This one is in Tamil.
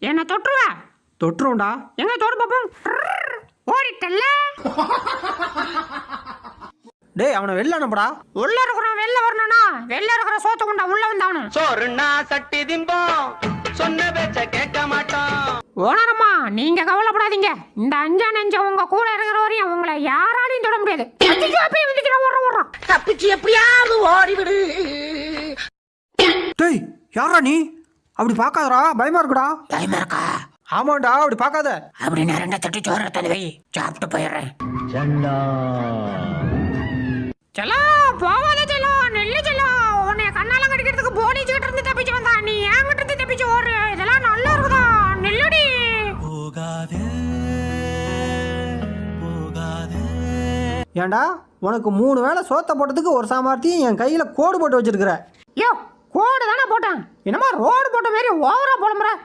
என்ன தொட்டுருவ? தொட்டுருவோம்டா. எங்க தொடு பாப்போம். ஓடிட்டல்ல. டேய் அவனை வெளில அனுப்புடா. உள்ள இருக்கிறோம் வெளில வரணும்னா வெளில இருக்கிற சோத்து கொண்டா உள்ள வந்தாவணும். சோறுனா சட்டி திம்போம், சொன்ன பேச்ச கேட்க மாட்டோம். ஓனரம்மா நீங்க கவலைப்படாதீங்க. இந்த அஞ்சா நெஞ்ச உங்க கூட இருக்கிற வரையும் உங்களை யாராலையும் தொட முடியாது. தப்பிச்சு எப்படியாவது ஓடிவிடு. டேய் யாரா நீ? அப்படி பார்க்காதடா, பயமா இருக்குடா. பயமா இருக்கா? ஆமாண்டா, அப்படி பார்க்காத. அப்படி நான் 2 தட்டு சோறு எடுத்து வை, சாப்பிட்டு போயிடுறேன். செல்லம் போவாத செல்லம், நெல்லு செல்லம். உன்னை கண்ணால கடிக்கிறதுக்கு போலீஸ் கிட்ட இருந்து தப்பிச்சு வந்தா, நீ என்கிட்ட இருந்து தப்பிச்சு ஓடுற. இதெல்லாம் நல்லா இருக்குதா? நெல்லுடி. ஏண்டா உனக்கு 3 வேளை சோத்த போட்டதுக்கு ஒரு சாமர்த்தியம் என் கையில கோடு போட்டு வச்சிருக்கிற. யோ கோடு தானே போட்டேன், என்னமா ரோடு போட்ட மாதிரி ஓவரா போடுற.